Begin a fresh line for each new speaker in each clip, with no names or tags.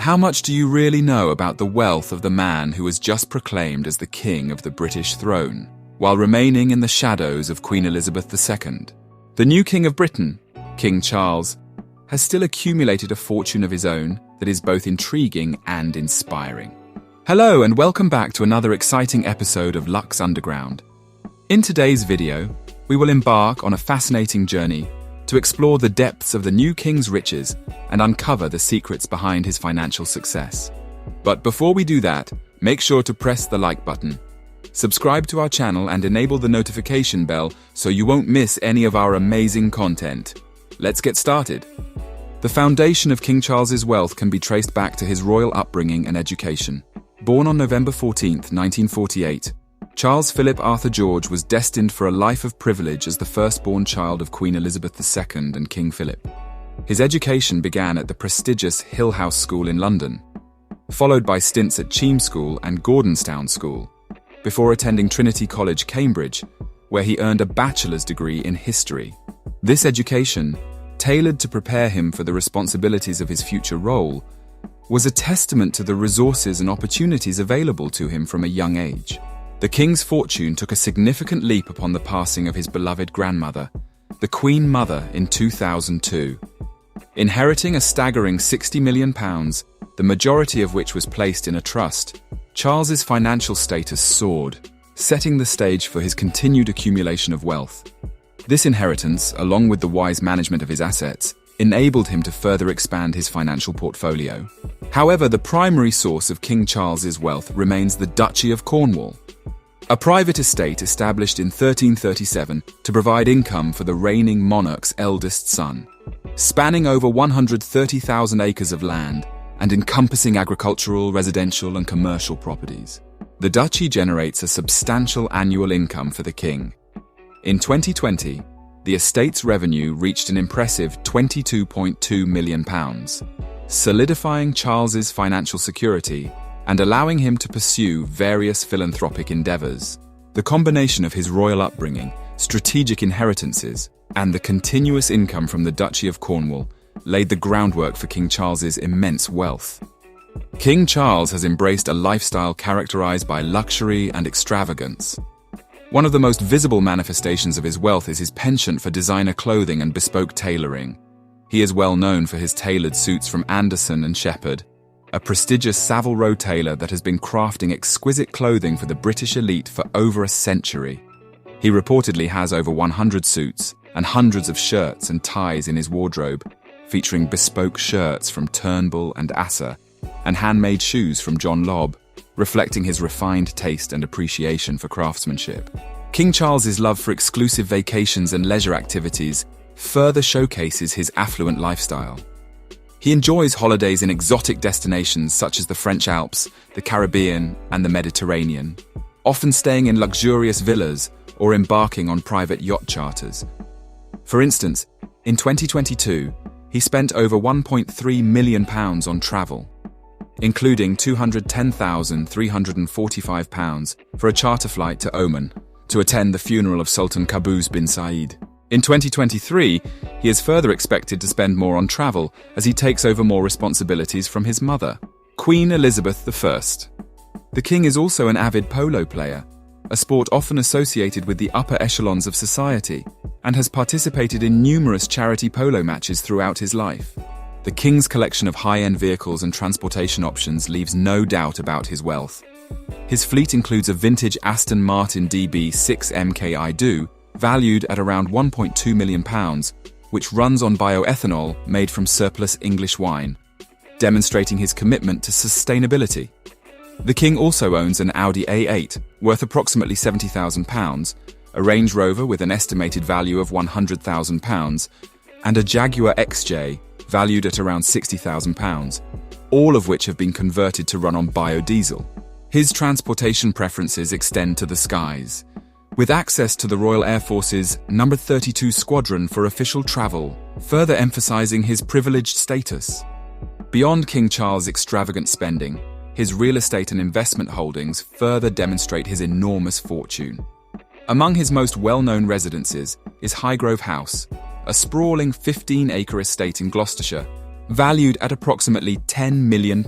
How much do you really know about the wealth of the man who was just proclaimed as the king of the British throne, while remaining in the shadows of Queen Elizabeth II? The new King of Britain, King Charles, has still accumulated a fortune of his own that is both intriguing and inspiring. Hello and welcome back to another exciting episode of Lux Underground. In today's video, we will embark on a fascinating journey to explore the depths of the new king's riches and uncover the secrets behind his financial success. But before we do that, make sure to press the like button, subscribe to our channel and enable the notification bell so you won't miss any of our amazing content. Let's get started. The foundation of King Charles's wealth can be traced back to his royal upbringing and education. Born on November 14, 1948, Charles Philip Arthur George was destined for a life of privilege as the firstborn child of Queen Elizabeth II and King Philip. His education began at the prestigious Hill House School in London, followed by stints at Cheam School and Gordonstown School, before attending Trinity College, Cambridge, where he earned a bachelor's degree in history. This education, tailored to prepare him for the responsibilities of his future role, was a testament to the resources and opportunities available to him from a young age. The king's fortune took a significant leap upon the passing of his beloved grandmother, the Queen Mother, in 2002. Inheriting a staggering £60 million, the majority of which was placed in a trust, Charles's financial status soared, setting the stage for his continued accumulation of wealth. This inheritance, along with the wise management of his assets, enabled him to further expand his financial portfolio. However, the primary source of King Charles's wealth remains the Duchy of Cornwall, a private estate established in 1337 to provide income for the reigning monarch's eldest son. Spanning over 130,000 acres of land and encompassing agricultural, residential and commercial properties, the duchy generates a substantial annual income for the king. In 2020, the estate's revenue reached an impressive £22.2 million, solidifying Charles's financial security and allowing him to pursue various philanthropic endeavors. The combination of his royal upbringing, strategic inheritances, and the continuous income from the Duchy of Cornwall laid the groundwork for King Charles's immense wealth. King Charles has embraced a lifestyle characterized by luxury and extravagance. One of the most visible manifestations of his wealth is his penchant for designer clothing and bespoke tailoring. He is well known for his tailored suits from Anderson & Shepherd, a prestigious Savile Row tailor that has been crafting exquisite clothing for the British elite for over a century. He reportedly has over 100 suits and hundreds of shirts and ties in his wardrobe, featuring bespoke shirts from Turnbull and Asser and handmade shoes from John Lobb, reflecting his refined taste and appreciation for craftsmanship. King Charles's love for exclusive vacations and leisure activities further showcases his affluent lifestyle. He enjoys holidays in exotic destinations such as the French Alps, the Caribbean, and the Mediterranean, often staying in luxurious villas or embarking on private yacht charters. For instance, in 2022, he spent over £1.3 million on travel, including £210,345 for a charter flight to Oman to attend the funeral of Sultan Qaboos bin Said. In 2023, he is further expected to spend more on travel as he takes over more responsibilities from his mother, Queen Elizabeth I. The king is also an avid polo player, a sport often associated with the upper echelons of society, and has participated in numerous charity polo matches throughout his life. The king's collection of high-end vehicles and transportation options leaves no doubt about his wealth. His fleet includes a vintage Aston Martin DB6 MKI Do, valued at around £1.2 million, which runs on bioethanol made from surplus English wine, demonstrating his commitment to sustainability. The king also owns an Audi A8, worth approximately £70,000, a Range Rover with an estimated value of £100,000, and a Jaguar XJ, valued at around £60,000, all of which have been converted to run on biodiesel. His transportation preferences extend to the skies, with access to the Royal Air Force's No. 32 Squadron for official travel, further emphasizing his privileged status. Beyond King Charles' extravagant spending, his real estate and investment holdings further demonstrate his enormous fortune. Among his most well-known residences is Highgrove House, a sprawling 15-acre estate in Gloucestershire, valued at approximately £10 million.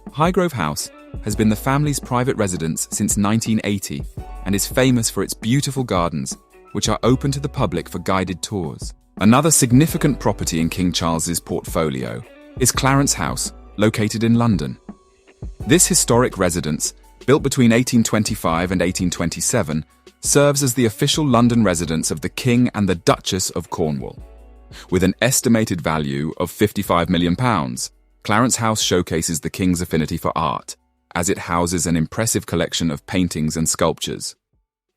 Highgrove House has been the family's private residence since 1980 and is famous for its beautiful gardens, which are open to the public for guided tours. Another significant property in King Charles's portfolio is Clarence House, located in London. This historic residence, built between 1825 and 1827, serves as the official London residence of the King and the Duchess of Cornwall. With an estimated value of £55 million, Clarence House showcases the King's affinity for art, as it houses an impressive collection of paintings and sculptures.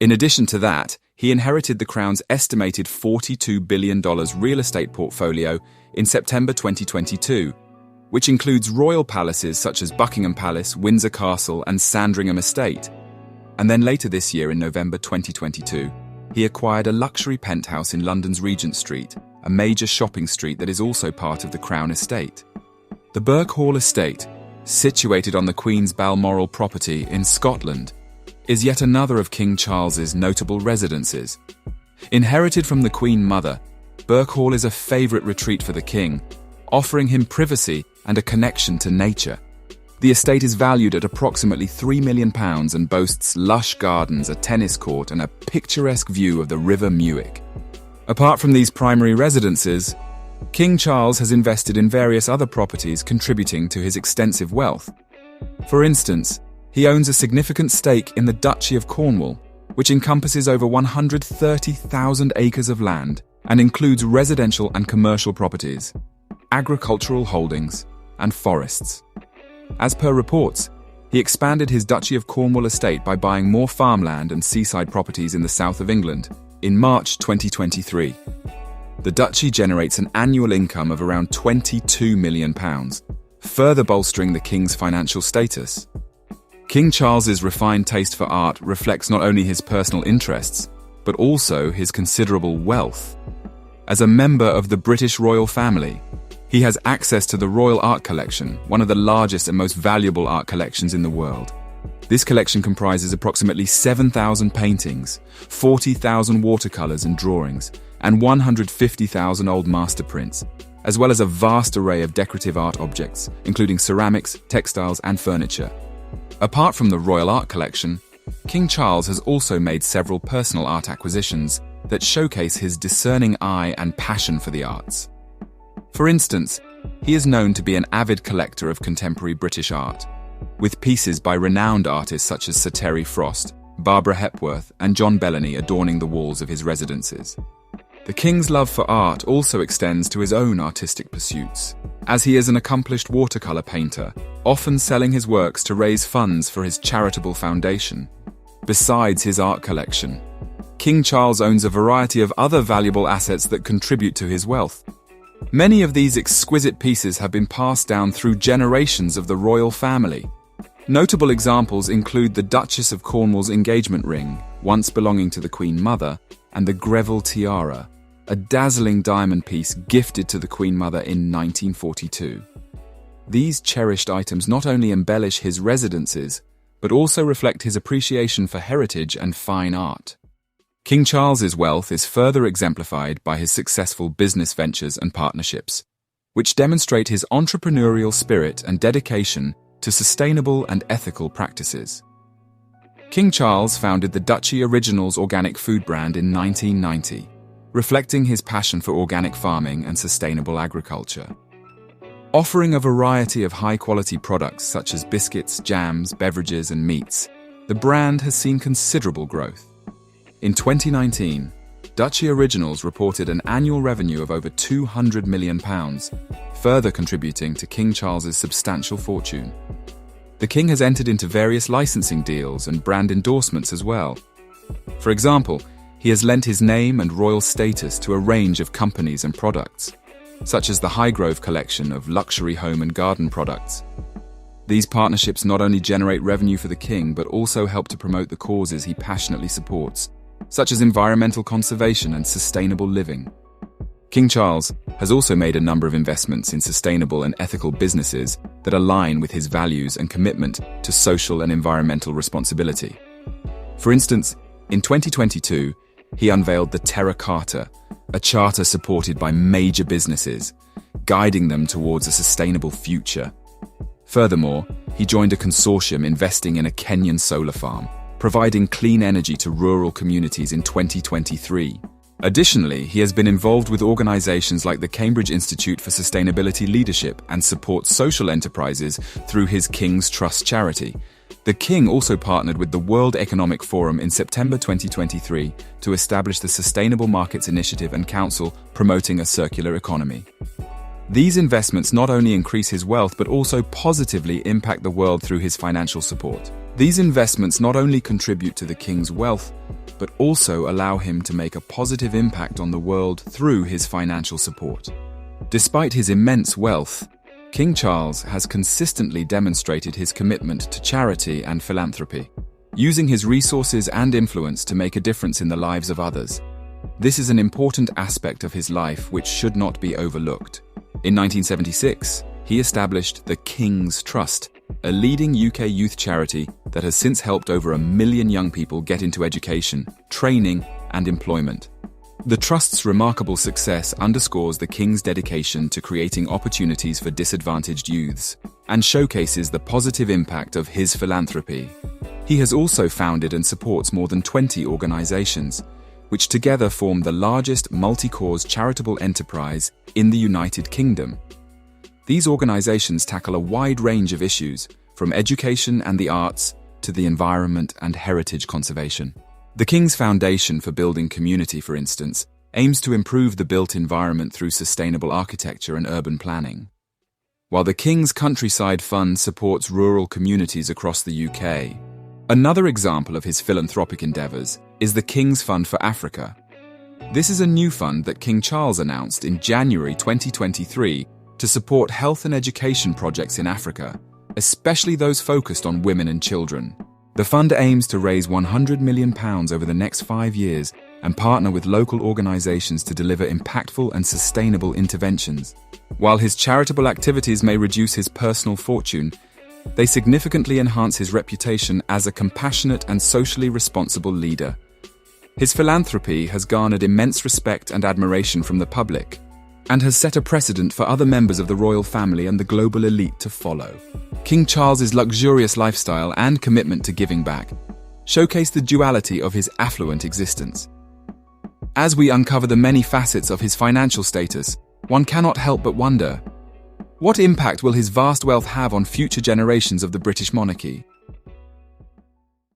In addition to that, he inherited the Crown's estimated $42 billion real estate portfolio in September 2022, which includes royal palaces such as Buckingham Palace, Windsor Castle, and Sandringham Estate. And then later this year, in November 2022, he acquired a luxury penthouse in London's Regent Street, a major shopping street that is also part of the Crown Estate. The Birkhall Estate, situated on the Queen's Balmoral property in Scotland, is yet another of King Charles's notable residences. Inherited from the Queen Mother, Birkhall is a favourite retreat for the King, offering him privacy and a connection to nature. The estate is valued at approximately £3 million and boasts lush gardens, a tennis court, and a picturesque view of the River Muick. Apart from these primary residences, King Charles has invested in various other properties contributing to his extensive wealth. For instance, he owns a significant stake in the Duchy of Cornwall, which encompasses over 130,000 acres of land and includes residential and commercial properties, agricultural holdings, and forests. As per reports, he expanded his Duchy of Cornwall estate by buying more farmland and seaside properties in the south of England in March 2023. The duchy generates an annual income of around £22 million, further bolstering the King's financial status. King Charles's refined taste for art reflects not only his personal interests, but also his considerable wealth. As a member of the British royal family, he has access to the Royal Art Collection, one of the largest and most valuable art collections in the world. This collection comprises approximately 7,000 paintings, 40,000 watercolours and drawings, and 150,000 old master prints, as well as a vast array of decorative art objects, including ceramics, textiles, and furniture. Apart from the Royal Art Collection, King Charles has also made several personal art acquisitions that showcase his discerning eye and passion for the arts. For instance, he is known to be an avid collector of contemporary British art, with pieces by renowned artists such as Sir Terry Frost, Barbara Hepworth, and John Bellamy adorning the walls of his residences. The King's love for art also extends to his own artistic pursuits, as he is an accomplished watercolour painter, often selling his works to raise funds for his charitable foundation. Besides his art collection, King Charles owns a variety of other valuable assets that contribute to his wealth. Many of these exquisite pieces have been passed down through generations of the royal family. Notable examples include the Duchess of Cornwall's engagement ring, once belonging to the Queen Mother, and the Greville tiara, a dazzling diamond piece gifted to the Queen Mother in 1942. These cherished items not only embellish his residences, but also reflect his appreciation for heritage and fine art. King Charles's wealth is further exemplified by his successful business ventures and partnerships, which demonstrate his entrepreneurial spirit and dedication to sustainable and ethical practices. King Charles founded the Duchy Originals organic food brand in 1990, reflecting his passion for organic farming and sustainable agriculture. Offering a variety of high-quality products such as biscuits, jams, beverages, and meats, the brand has seen considerable growth. In 2019, Duchy Originals reported an annual revenue of over £200 million, further contributing to King Charles's substantial fortune. The King has entered into various licensing deals and brand endorsements as well. For example, he has lent his name and royal status to a range of companies and products, such as the Highgrove collection of luxury home and garden products. These partnerships not only generate revenue for the King, but also help to promote the causes he passionately supports, such as environmental conservation and sustainable living. King Charles has also made a number of investments in sustainable and ethical businesses that align with his values and commitment to social and environmental responsibility. For instance, in 2022, he unveiled the Terra Carta, a charter supported by major businesses, guiding them towards a sustainable future. Furthermore, he joined a consortium investing in a Kenyan solar farm, providing clean energy to rural communities in 2023. Additionally, he has been involved with organizations like the Cambridge Institute for Sustainability Leadership and supports social enterprises through his King's Trust charity. The King also partnered with the World Economic Forum in September 2023 to establish the Sustainable Markets Initiative and Council promoting a circular economy. These investments not only increase his wealth but also positively impact the world through his financial support. These investments not only contribute to the King's wealth, but also allow him to make a positive impact on the world through his financial support. Despite his immense wealth, King Charles has consistently demonstrated his commitment to charity and philanthropy, using his resources and influence to make a difference in the lives of others. This is an important aspect of his life which should not be overlooked. In 1976, he established the King's Trust, a leading UK youth charity that has since helped over 1 million young people get into education, training, and employment. The Trust's remarkable success underscores the King's dedication to creating opportunities for disadvantaged youths and showcases the positive impact of his philanthropy. He has also founded and supports more than 20 organizations, which together form the largest multi-cause charitable enterprise in the United Kingdom. These organizations tackle a wide range of issues, from education and the arts to the environment and heritage conservation. The King's Foundation for Building Community, for instance, aims to improve the built environment through sustainable architecture and urban planning, while the King's Countryside Fund supports rural communities across the UK. Another example of his philanthropic endeavours is the King's Fund for Africa. This is a new fund that King Charles announced in January 2023 to support health and education projects in Africa, especially those focused on women and children. The fund aims to raise £100 million over the next 5 years and partner with local organisations to deliver impactful and sustainable interventions. While his charitable activities may reduce his personal fortune, they significantly enhance his reputation as a compassionate and socially responsible leader. His philanthropy has garnered immense respect and admiration from the public, and has set a precedent for other members of the royal family and the global elite to follow. King Charles's luxurious lifestyle and commitment to giving back showcase the duality of his affluent existence. As we uncover the many facets of his financial status, one cannot help but wonder, what impact will his vast wealth have on future generations of the British monarchy?